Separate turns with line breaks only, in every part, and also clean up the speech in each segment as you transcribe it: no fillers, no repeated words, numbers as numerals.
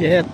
Shit.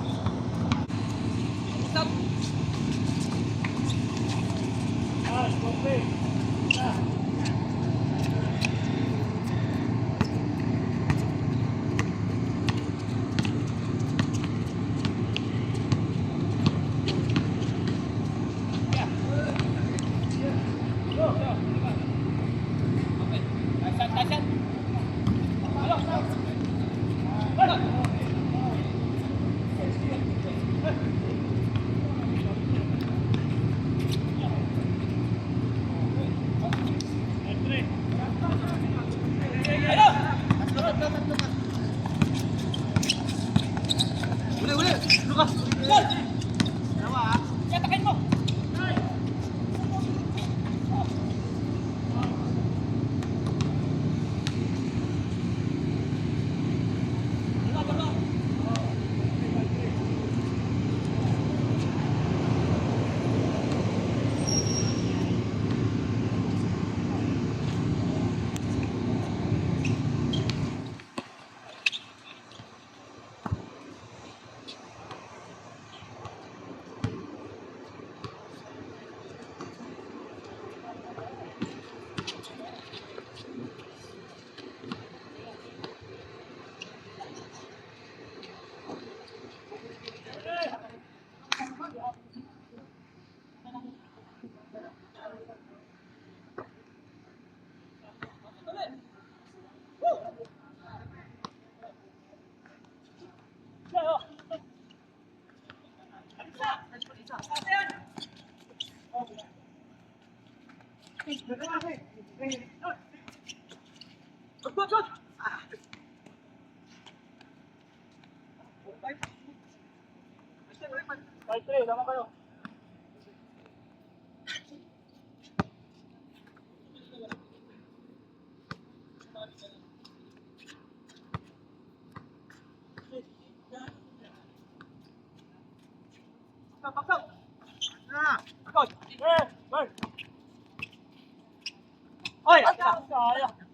Ôi,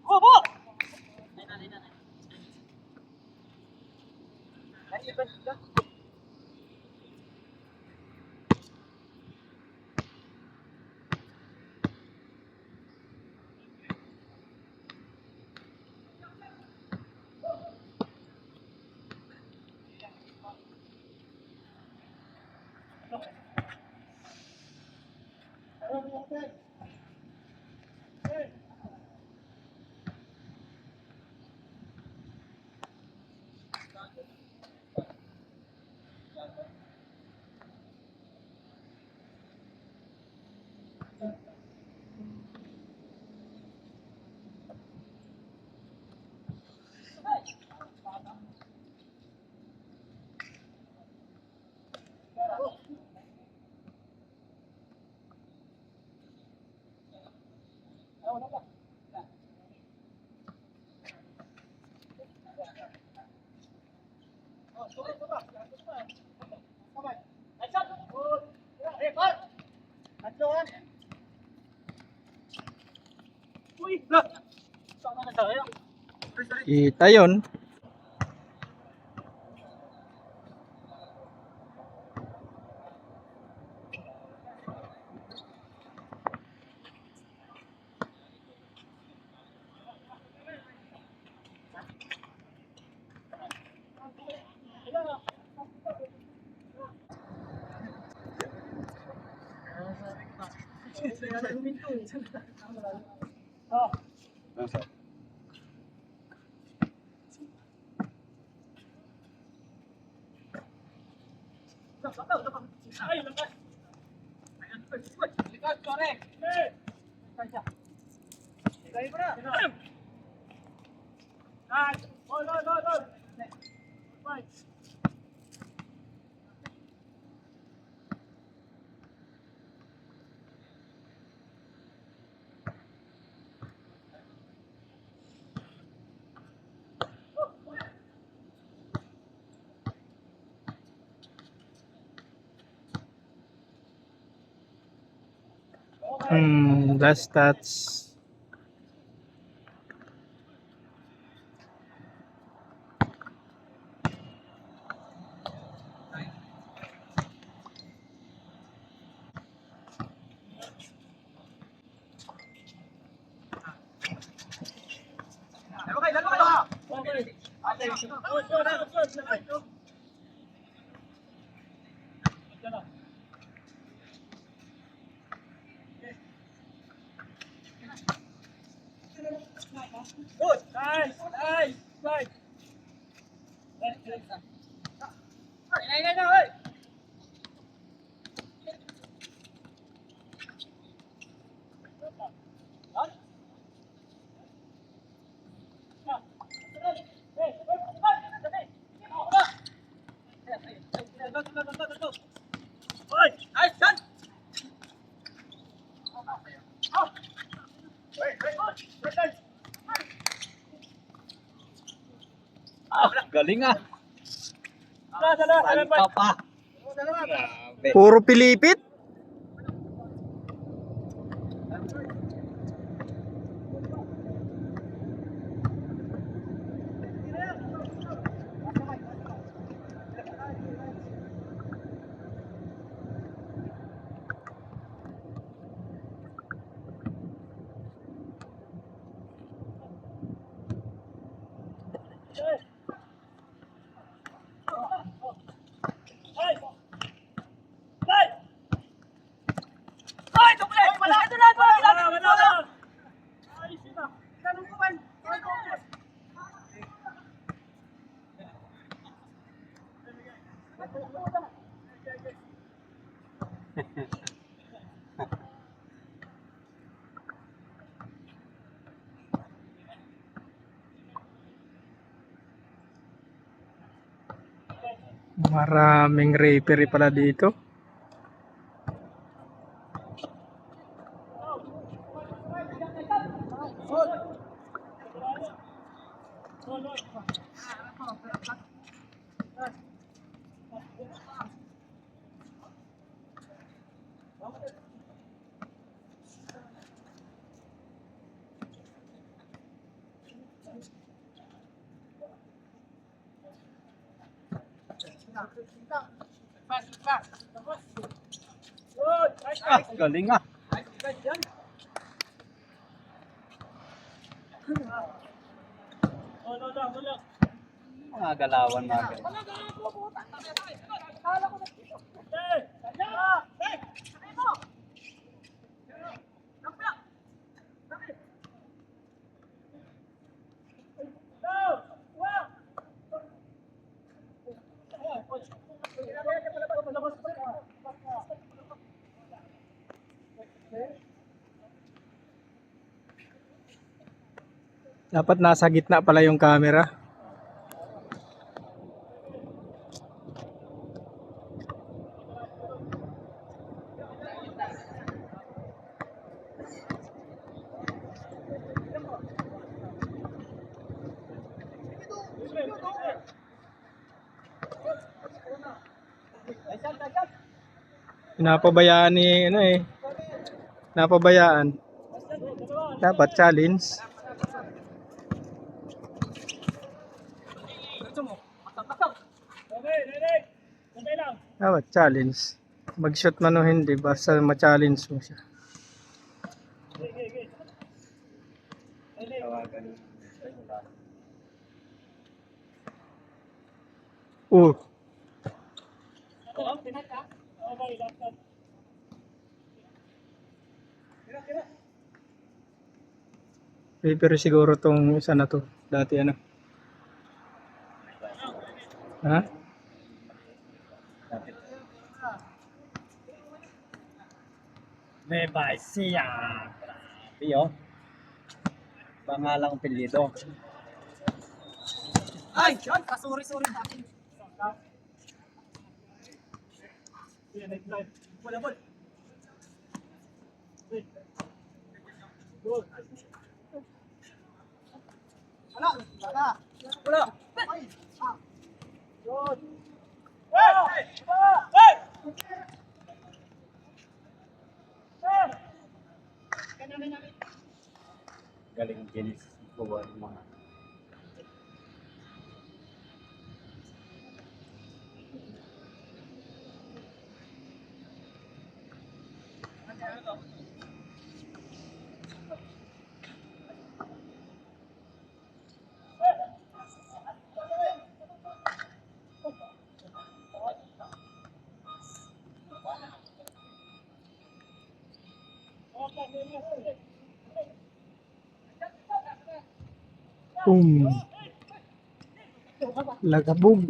vô vô. Uy, look. Saan na tayo?
Kita yun.
Oh. Ay, lakas. Likod, correct. Ikay mo na. Nice. Hold. Right.
Last touch.
Lalo kayo. Good. Nice. Hey.
Galing ah.
Dala.
Salta pa. Puro pilipit. Maraming referee pala dito. Galing ah. Mga galawan natin. Dapat nasa gitna pala yung camera. Napabayaan ni, ano eh. Napabayaan. Dapat challenge.
Okay, ready? Okay lang.
Dapat challenge. Mag-shoot man o hindi, basta ma-challenge mo siya. Oh,
Okay, last time.
pero siguro tong isa na to. Dati ano. Ha?
Beba siya. Iyo. Pangalang apelyido.
Ay! Kasuri-suri sa akin. Next time. Wala, ball. Goal. Wala. Wala. Wala. Good. Hey! Hey!
Galing Genesis. Buwan mga.
Lagabog.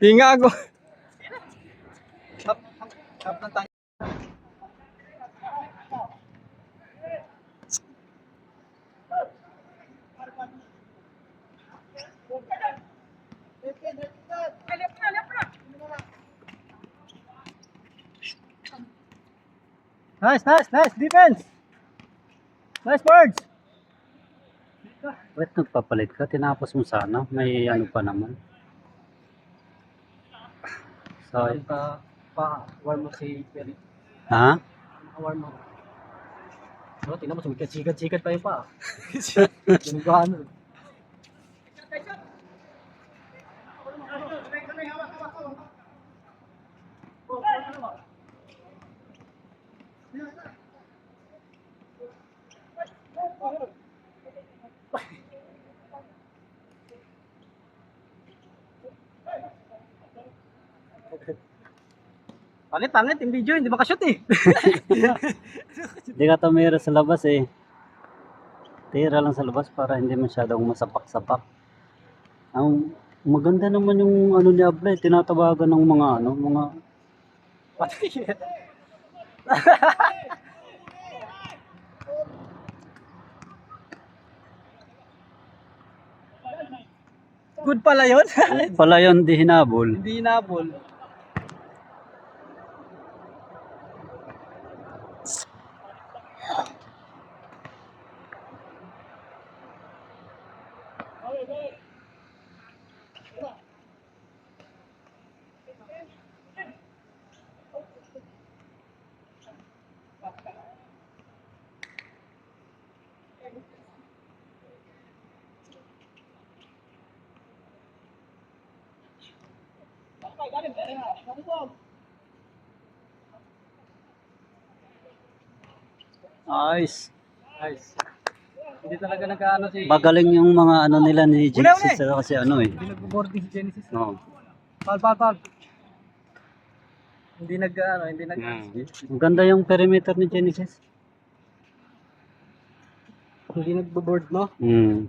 Tinga ako.
Nice, nice, nice defense. Nice birds. Ba't nagpapalit ka? Tinapos mo sana. May ano pa naman. Sorry.
Pa-warm mo si Perry.
Ha?
Pa-warm mo. No, tingnan mo, sumikat-sikat pa yun pa. Yung gano.
Pangit, yung video, hindi makashoot eh.
Hindi ka tumira sa labas eh. Tira lang sa labas para hindi masyadong masapak-sapak. Ang maganda naman yung ano ni Ablay, tinatawagan ng mga ano, mga
Good pala yun.
pala yun di hinabol.
Hindi hinabol.
Nice.
Nice. Hindi talaga nag-ano si...
Magaling yung mga ano nila ni Genesis kasi ano eh.
Hindi nag-boarding si Genesis.
No.
Pal. Hindi nag-ano, hindi nag...
Ang ganda yung perimeter ni Genesis.
Hindi nag-board, no?
Hmm.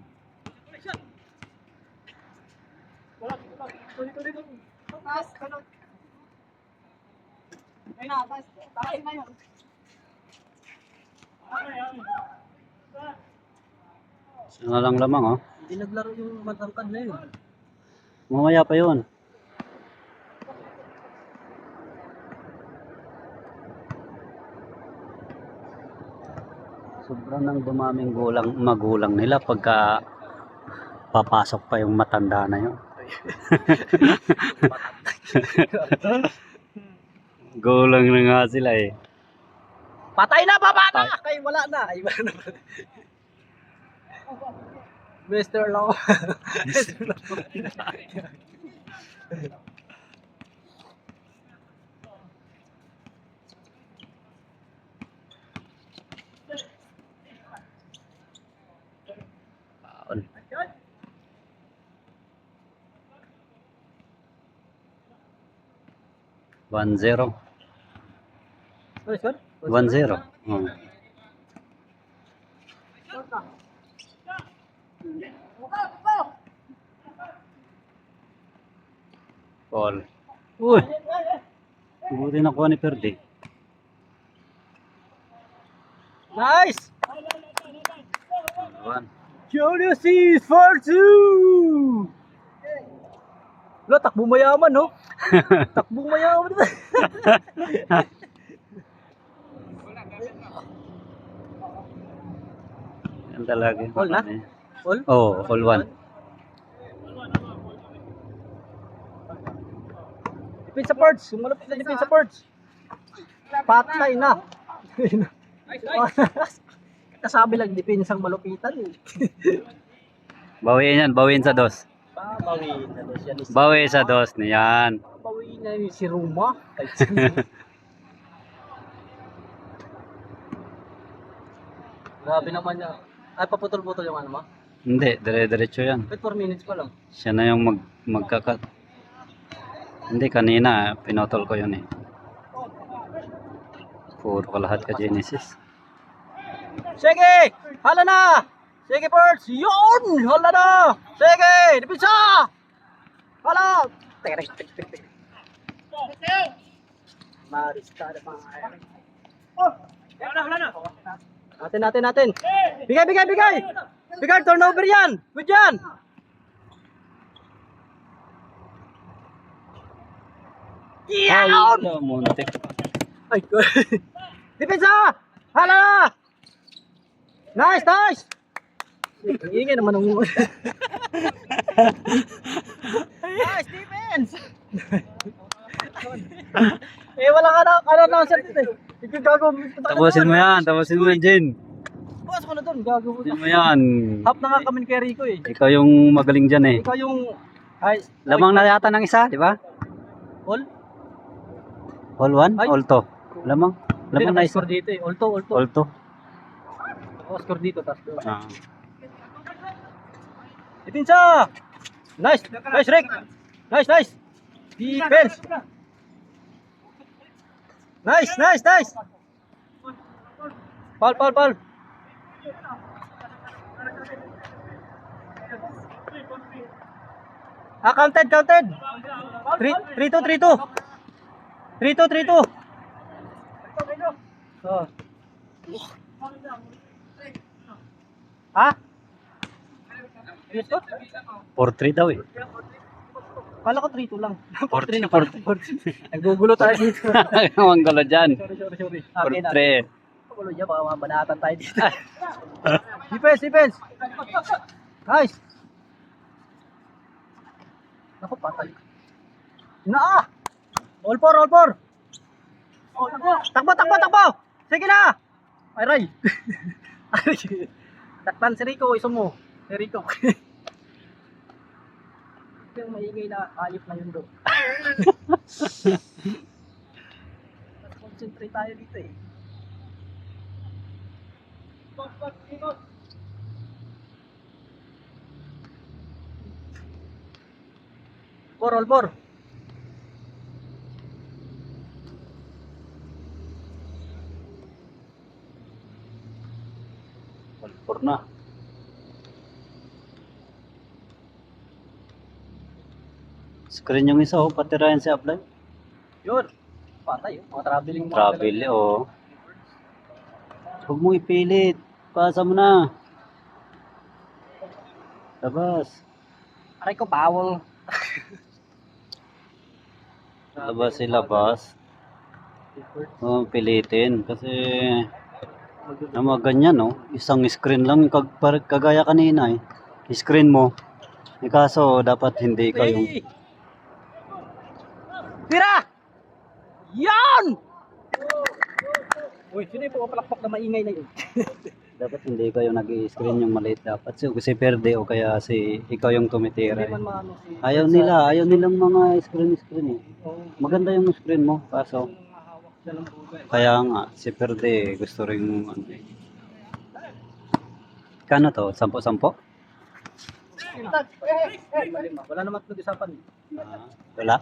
Ayun na, tayo na yun.
Isa na lang lamang oh.
Hindi naglaro yung matangkad na yun.
Mamaya pa yun. Sobrang nang dumaming magulang nila pagka papasok pa yung matanda na yun. Gulang na nga sila eh.
Patay na, baba na! Kay wala na. Ay, wala na. Mr. Law. Mr. Law.
Baon. 1-0.
Ano, sir?
1-0. Oh. Ball. Uy! Buti nakuha ni Perde.
Nice!
1.
Julius is for 2! Lo, takbo mayaman, no? Takbo mayaman.
Yan talaga.
All na? All?
Oh, all 1.
Dipin sa parts. Sumalapit na dipin sa parts. Patay na. Kasabi lang dipin sang malupitan.
Bawiin yan, bawiin sa dos.
Babawiin na daw siya ni
Bawi sa dos niyan.
Babawiin na ni si Roma. Grabe naman niya. Ay, paputol-putol yung ano mo?
Hindi, dire-diretso yan.
Wait, 4 minutes pa lang.
Siya na yung magkakat. Hindi, kanina, pinotol ko yun eh. Puro ka lahat ka Genesis.
Sige! Hala na! Sige, Perts! Yun! Hala na! Sige! Dipisa! Hala! Tek, tek, tek, tek. Marista na pa. Natin. Bigay! Bigay, turnover yan! Good yan!
Ay, muntik.
Ay, Dipisa! Hala na! Nice! Ingay naman ang nice defense! Wala ka na sir dito eh. Ikaw gago.
Tapusin mo yan, Jen.
Bukas ko na doon, gago.
Tapusin mo yan.
Half na nga kami kay Rico eh.
Ikaw yung magaling dyan eh.
Ikaw yung... Ay,
Lamang na yata ng isa, di ba?
all?
All 1?
Ay.
All 2? Lamang? Lamang na isa.
Score dito eh. All to.
All 2?
Score dito, tapos.
Ah.
Itinsa! Nice, Rick! Nice! Defense! Nice! Paul! Counted! 3-2! 3-2! Oh. Ha? Yes, ko?
4-3 daw eh.
Kala ko 3-2 lang.
4-3 na
4-3. Nagugulo tayo dito.
Ang gulo dyan.
Sorry.
4-3.
Nagugulo dyan, baka mabanatan tayo dito. Defense! Nice! Ako, patay. Na! All four! Takbo! Sige na! Ay, Ray! Takpan si Rico, iso mo. Si Rico. Yung maingay na ayop na yun do. Concentrate tayo dito eh. All four.
All 4 na. Screen yung isa oh, patirayan si Ablay.
Yun. Patay yun. Mga traveling.
Travel oh. Huwag mo ipilit. Pasa mo na. Labas.
Aray ko, bawal.
Labas. Oh, pilitin. Kasi Na mga ganyan, no? Isang screen lang, kagaya kanina eh. Screen mo. Kaso, dapat hindi ikaw yung...
Tira! Yan! Uy, sino yung pumapalakpak na maingay na yun?
Dapat hindi ikaw yung nag-i-screen yung maliit dapat. Si Perde o kaya si ikaw yung tumitira.
Hindi
Eh.
man maano si...
Ayaw nilang mga screen eh. Maganda yung screen mo, kaso
Siya ng buga eh.
kaya nga si Perde gusto rin ano. Kano to? 10-10?
Wala naman nag-usapan.
Wala?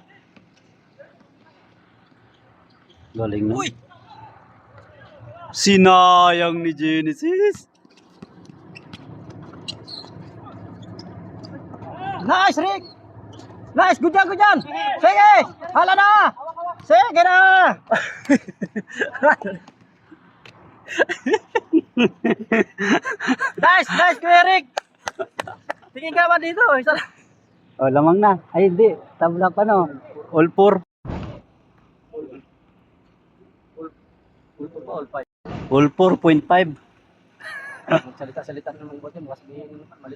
Galing no?
Uy!
Sinayang ni Genesis.
Nice, Rick! Nice! Good job, good job! Sige! Hala na! Sige na! Nice, Kuya Rick! Tingin ka ba dito? Isa lang.
Oh, lamang na. Ay, hindi. Tabla pa no. All 4. All 4.5.
Salita-salita naman ba ito? Mukha sabihin mali.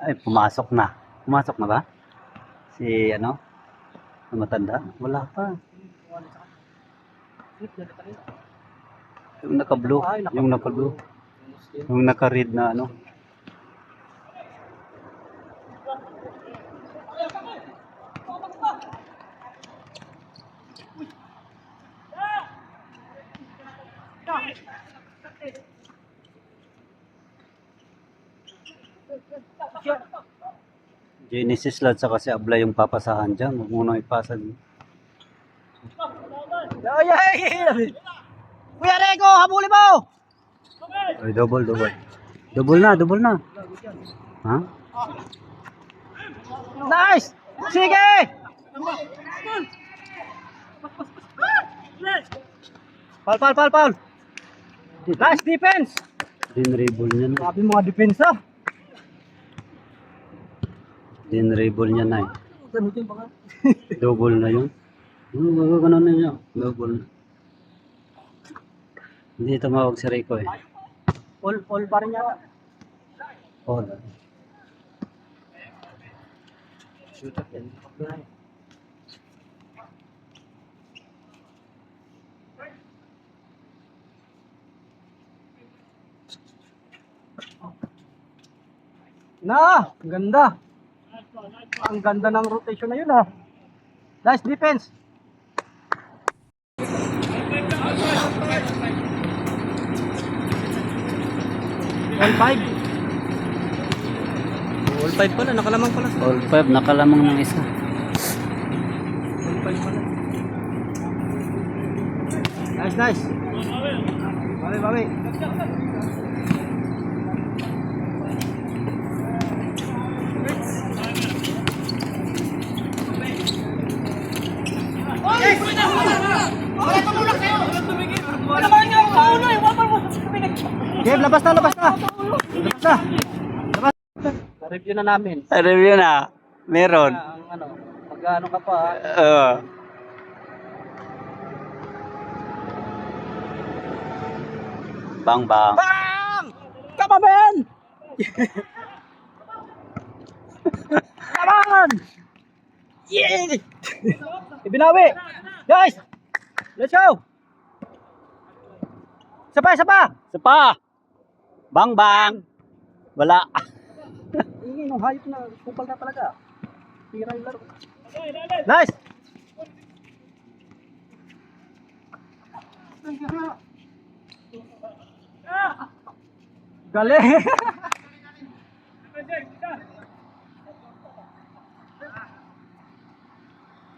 Ay, pumasok na. Pumasok na ba? Si ano? Ang matanda? Wala pa. Yung naka-blue. Yung naka-blue. Yung naka-red na ano. Genesis lahat sa kasi abla yung papasahan dyan. Huwag mo nang ipasa.
Ay! Kuya Rico, habulin mo!
Ay, double. Double na. Ha?
Nice! Sige! Pal. Nice defense!
Dinrable niya na.
Sabi mga defense ah.
Dinrable niya na eh.
Ganutin pa ka.
Double na yun. Ganun na niya. Double na. Hindi tumawag si Rico eh.
All pa rin yata.
All.
Shoot up yan. Na! Ang ganda! Ang ganda ng rotation na yun ah. Nice defense! All 5. All 5 pala, nakalamang pala.
All 5, nakalamang ng isa.
All 5 pala. Nice. Bawi. Game, labas na. Review na namin.
Review na. Meron.
Ang ano, pag-ano ka pa.
Bang.
Bang! Come on, man! Come on! Yeah! Ibinawi! Guys! Let's go! Isa pa!
Bang. Wala.
Ingin, nung hayop na, kupal na talaga. Tira yung laro. Nice! Galing!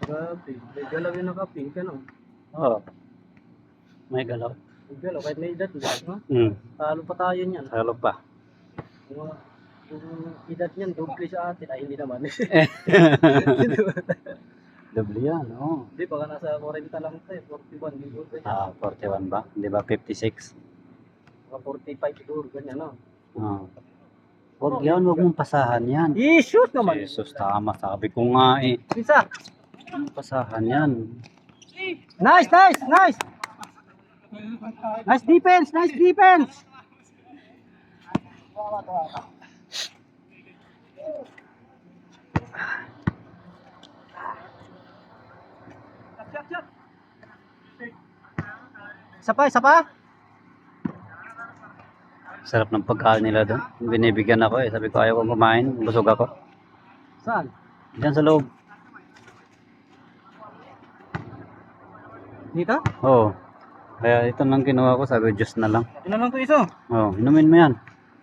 Grabe, may galaw yung naka-pink, ano?
Oo. May galaw.
May galaw, kahit may edad, no? Talo pa tayo niyan.
Halo pa.
Yung edad niyan, doble sa atin. Ay, hindi naman.
Double yan, oo.
Hindi, baka nasa 40 lang tayo, 41. Hindi ko ganyan.
41 ba? Hindi ba 56?
Baka 45 siguro, ganyan, no?
Oo. Huwag mong pasahan yan.
I-shoot naman.
Jesus, tama. Sabi ko nga eh.
Isa.
Pasahan yan.
Nice! Nice defense, nice defense. Isa pa, isa pa.
Sarap ng pagkain nila doon. Binibigyan ako eh. Sabi ko ayaw kong kumain. Busog ako.
Saan?
Diyan sa loob.
Dito?
Oo. Kaya ito lang kinuha ko. Sabi juice na lang.
Ito na lang to iso.
Oo. Inumin mo yan.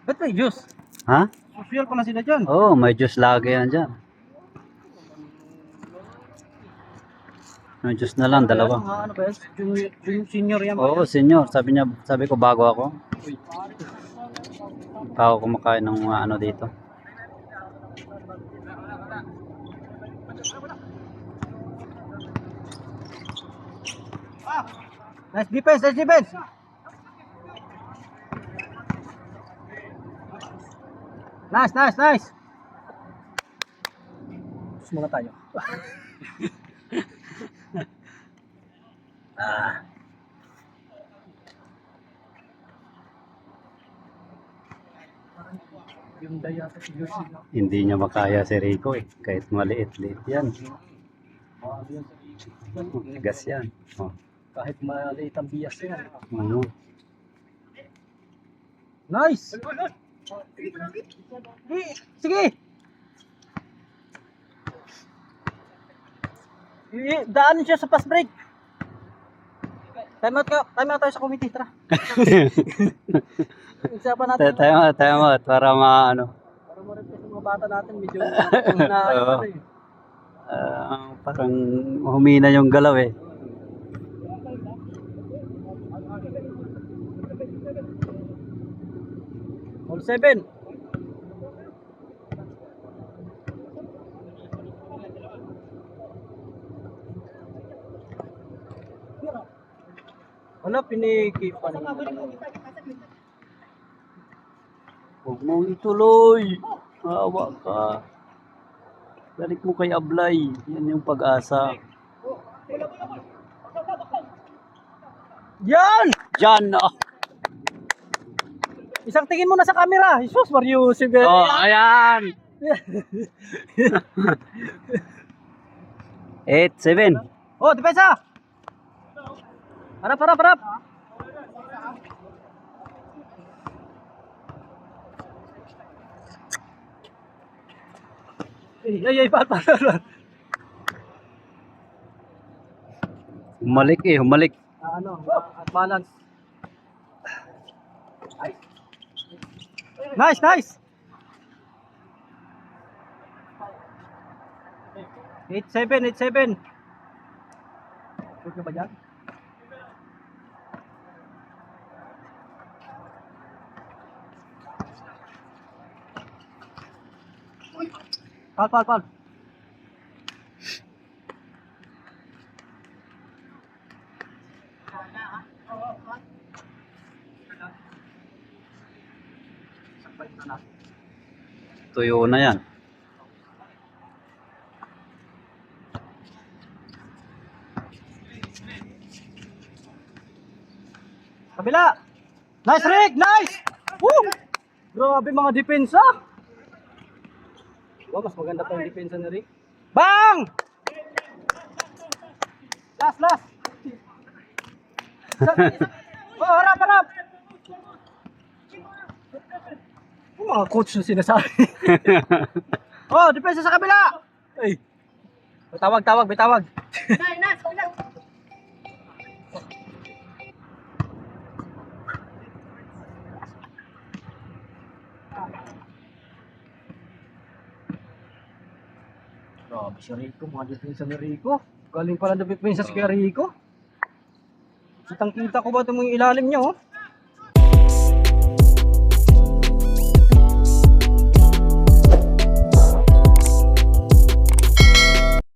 Ba't may juice?
Ha?
Social pala sila dyan.
Oo. May juice lagi yan dyan. May juice na lang. Dalawa.
Ano ba yan? Senior yan ba?
Oo, senior. Sabi ko bago ako. Pa ako kumakain ng mga ano dito.
Nice defense, nice defense. Nice, nice, nice. Tapos muna tayo. Yung daya sa Yoshi.
Hindi niya makaya si Rico eh. Kahit maliit-liit yan. Tigas yan. Oh.
Kahit maliit ang bias yan.
Ano?
Nice! Sige! Daanin siya sa fast break. Time out tayo sa committee, tara. Usapan natin.
Tayo mo. Para maano.
Para ma-refresh yung mga bata natin, medyo
Oo. Parang humina yung galaw eh.
All 7. Wala, pinikipan.
Huwag mong ituloy. Hawa ka. Balik mo kay Ablay. Yan yung pag-asa.
Yan!
Diyan na.
Isang tingin mo na sa camera. Jesus, Mario. Sige.
Oh, ayan. 8-7.
Oh, depensa! Harap. Ay, pal.
Humalik.
Balance. Nice. 8-7. Sure ka ba dyan? Pal.
Tuyo na yan.
Kabila! Nice, Rick! Nice! Woo! Grabe mga depensa! Wow, mas maganda pa yung depensa ni Rick. Bang! Last! Oh, harap! Yung mga coach na sinasabi. Oh, depensa sa kabila! Ay! May tawag. Grabe si Rico, mga depensa ni Rico. Galing pala na depensa si Rico. Kitang-kita ko ba ito mga ilalim niya, oh.